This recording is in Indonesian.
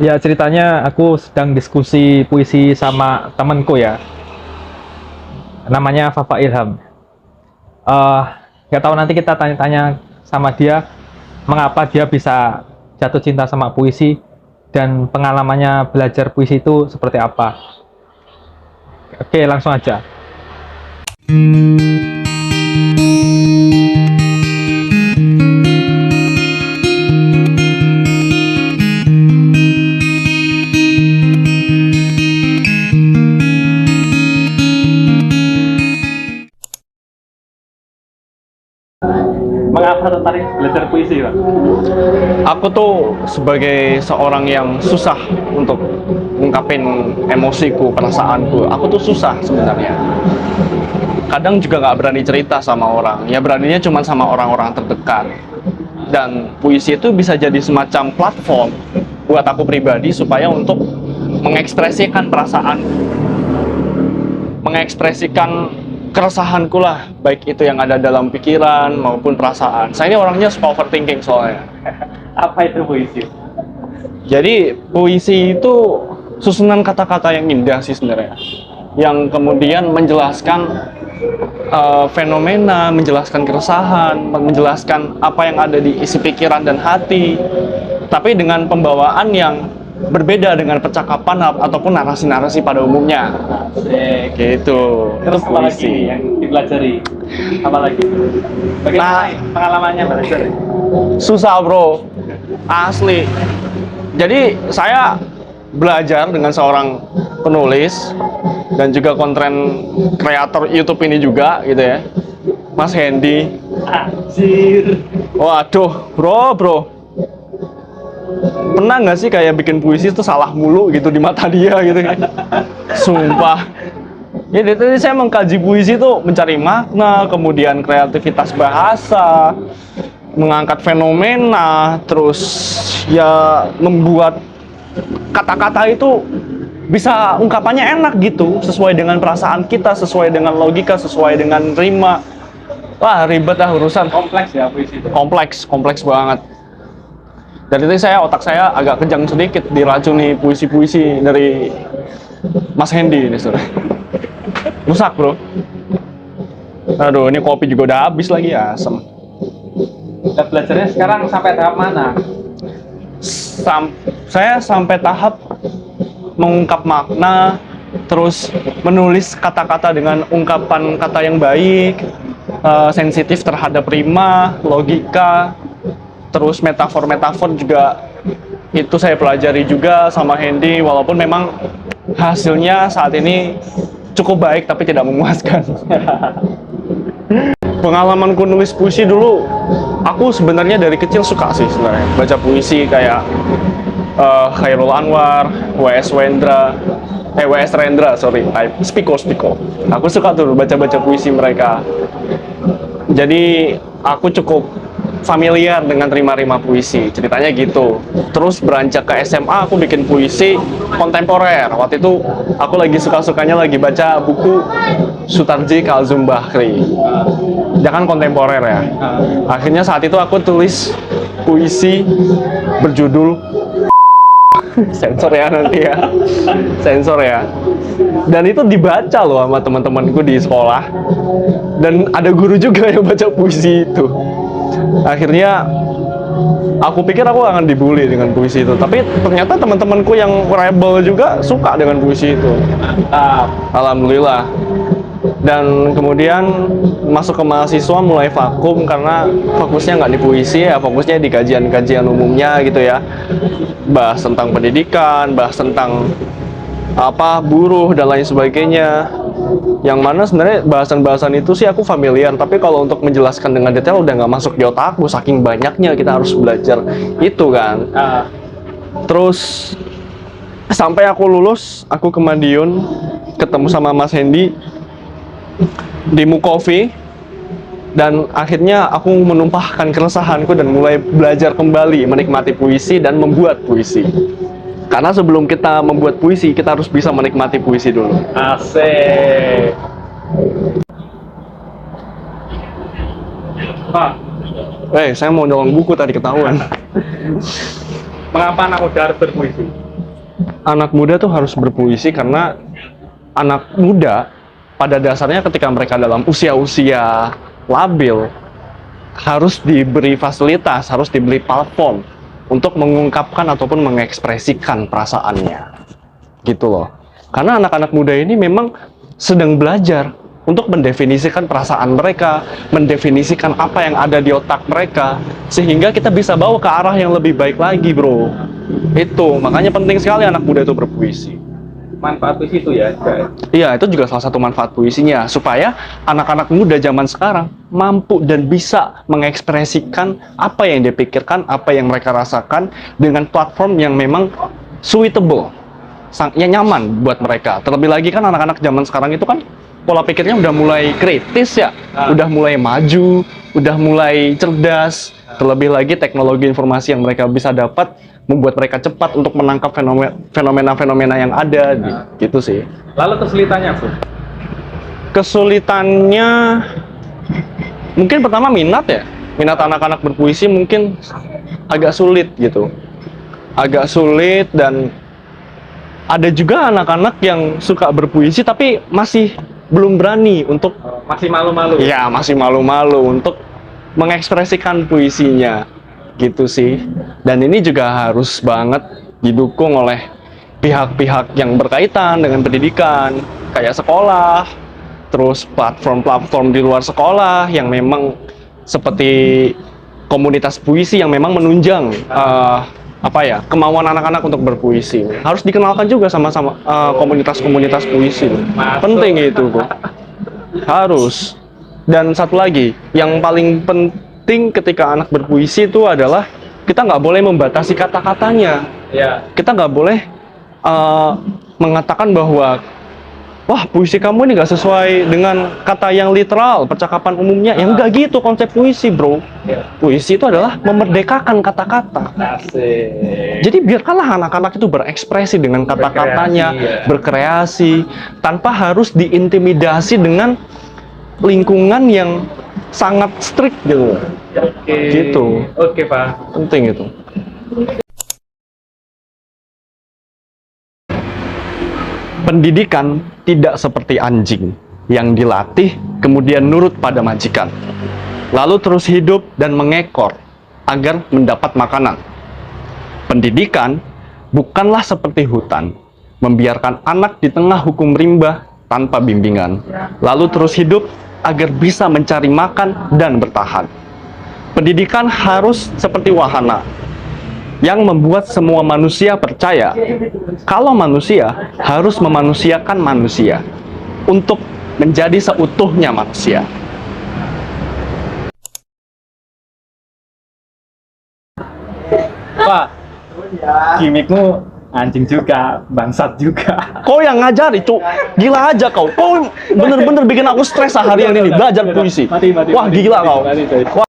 Ya ceritanya aku sedang diskusi puisi sama temenku ya, namanya Fafa Ilham. Eh, nggak tahu nanti kita tanya-tanya sama dia mengapa dia bisa jatuh cinta sama puisi dan pengalamannya belajar puisi itu seperti apa. Oke, langsung aja. Mengapa tertarik belajar puisi, Pak? Aku tuh sebagai seorang yang susah untuk ngungkapin emosiku, perasaanku. Aku tuh susah sebenarnya. Kadang juga nggak berani cerita sama orang. Ya beraninya cuma sama orang-orang terdekat. Dan puisi itu bisa jadi semacam platform buat aku pribadi supaya untuk mengekspresikan perasaan, mengekspresikan keresahanku lah, baik itu yang ada dalam pikiran maupun perasaan. Saya ini orangnya suka overthinking soalnya. Apa itu puisi? Jadi puisi itu susunan kata-kata yang indah sih sebenarnya, yang kemudian menjelaskan fenomena, menjelaskan keresahan, menjelaskan apa yang ada di isi pikiran dan hati, tapi dengan pembawaan yang berbeda dengan percakapan ataupun narasi-narasi pada umumnya. Gitu. Terus apa lagi yang dipelajari? Apa lagi? Bagaimana pengalamannya belajar? Susah bro, asli. Jadi saya belajar dengan seorang penulis dan juga konten kreator YouTube ini juga gitu ya, Mas Hendy. Anjir. Waduh bro, pernah nggak sih kayak bikin puisi itu salah mulu gitu di mata dia gitu kan? Sumpah. Ya dari saya mengkaji puisi itu mencari makna, kemudian kreativitas bahasa, mengangkat fenomena, terus ya membuat kata-kata itu bisa ungkapannya enak gitu, sesuai dengan perasaan kita, sesuai dengan logika, sesuai dengan rima. Wah ribet lah urusan. Kompleks ya puisi itu. Kompleks banget. Dari itu otak saya agak kejang sedikit diracuni puisi-puisi dari Mas Hendy ini sudah. Rusak bro. Aduh ini kopi juga udah habis lagi, asem. Dan belajarnya sekarang sampai tahap mana? Saya sampai tahap mengungkap makna, terus menulis kata-kata dengan ungkapan kata yang baik, sensitif terhadap rima, logika, terus metafor-metafor juga itu saya pelajari juga sama Hendy, walaupun memang hasilnya saat ini cukup baik tapi tidak memuaskan. Pengalamanku nulis puisi dulu, aku sebenarnya dari kecil suka sih sebenarnya baca puisi kayak Khairul Anwar, W.S. Rendra, sorry, Spiko. Aku suka tuh baca-baca puisi mereka. Jadi aku cukup familiar dengan rima-rima puisi, ceritanya gitu. Terus beranjak ke SMA aku bikin puisi kontemporer. Waktu itu aku lagi suka-sukanya lagi baca buku Sutarji Kazum Bahri. Jangan kontemporer ya. Akhirnya saat itu aku tulis puisi berjudul sensor ya nanti ya. Sensor ya. Dan itu dibaca loh sama teman-temanku di sekolah. Dan ada guru juga yang baca puisi itu. Akhirnya aku pikir aku akan dibully dengan puisi itu, tapi ternyata teman-temanku yang rebel juga suka dengan puisi itu. Alhamdulillah. Dan kemudian masuk ke mahasiswa mulai vakum karena fokusnya nggak di puisi ya, fokusnya di kajian-kajian umumnya gitu ya, bahas tentang pendidikan, bahas tentang buruh dan lain sebagainya. Yang mana sebenarnya bahasan-bahasan itu sih aku familiar, tapi kalau untuk menjelaskan dengan detail udah nggak masuk di otakku, saking banyaknya kita harus belajar itu kan. Terus sampai aku lulus, aku ke Madiun, ketemu sama Mas Hendy di Mukofi, dan akhirnya aku menumpahkan keresahanku dan mulai belajar kembali menikmati puisi dan membuat puisi. Karena sebelum kita membuat puisi, kita harus bisa menikmati puisi dulu. Asik. Pak, Saya mau nyolong buku tadi ketahuan. Mengapa anak muda harus berpuisi? Anak muda tuh harus berpuisi karena anak muda pada dasarnya ketika mereka dalam usia-usia labil harus diberi fasilitas, harus diberi platform untuk mengungkapkan ataupun mengekspresikan perasaannya. Gitu loh. Karena anak-anak muda ini memang sedang belajar untuk mendefinisikan perasaan mereka, mendefinisikan apa yang ada di otak mereka, sehingga kita bisa bawa ke arah yang lebih baik lagi, bro. Itu, makanya penting sekali anak muda itu berpuisi. Manfaat puisi itu ya. Iya, itu juga salah satu manfaat puisinya, supaya anak-anak muda zaman sekarang mampu dan bisa mengekspresikan apa yang dipikirkan, apa yang mereka rasakan dengan platform yang memang suitable, yang nyaman buat mereka. Terlebih lagi kan anak-anak zaman sekarang itu kan pola pikirnya udah mulai kritis ya, udah mulai maju, udah mulai cerdas. Terlebih lagi teknologi informasi yang mereka bisa dapat membuat mereka cepat untuk menangkap fenomena-fenomena yang ada, gitu sih. Lalu kesulitannya, Bro? Kesulitannya mungkin pertama minat ya. Minat anak-anak berpuisi mungkin agak sulit gitu. Agak sulit, dan ada juga anak-anak yang suka berpuisi tapi masih belum berani untuk Masih malu-malu? ya, masih malu-malu untuk mengekspresikan puisinya. Gitu sih. Dan ini juga harus banget didukung oleh pihak-pihak yang berkaitan dengan pendidikan, kayak sekolah, terus platform-platform di luar sekolah yang memang seperti komunitas puisi yang memang menunjang kemauan anak-anak untuk berpuisi. Harus dikenalkan juga sama-sama komunitas-komunitas puisi. Penting itu, Bu. Harus. Dan satu lagi, yang paling penting ketika anak berpuisi itu adalah kita nggak boleh membatasi kata-katanya. Ya. Kita nggak boleh mengatakan bahwa wah, puisi kamu ini nggak sesuai dengan kata yang literal, percakapan umumnya. Ya nggak gitu konsep puisi, bro. Ya. Puisi itu adalah memerdekakan kata-kata. Asik. Jadi biarkanlah anak-anak itu berekspresi dengan kata-katanya, berkreasi, tanpa harus diintimidasi dengan lingkungan yang sangat strict gitu. Oke. Gitu. Oke, Pak. Penting itu. Pendidikan tidak seperti anjing yang dilatih kemudian nurut pada majikan, lalu terus hidup dan mengekor agar mendapat makanan. Pendidikan bukanlah seperti hutan, membiarkan anak di tengah hukum rimba tanpa bimbingan, lalu terus hidup agar bisa mencari makan dan bertahan. Pendidikan harus seperti wahana yang membuat semua manusia percaya kalau manusia harus memanusiakan manusia untuk menjadi seutuhnya manusia. Pak, gimmickmu anjing juga, bangsat juga. Kau yang ngajari, Cuk. Gila aja kau. Kau bener-bener bikin aku stres seharian ini belajar puisi. Wah, gila kau.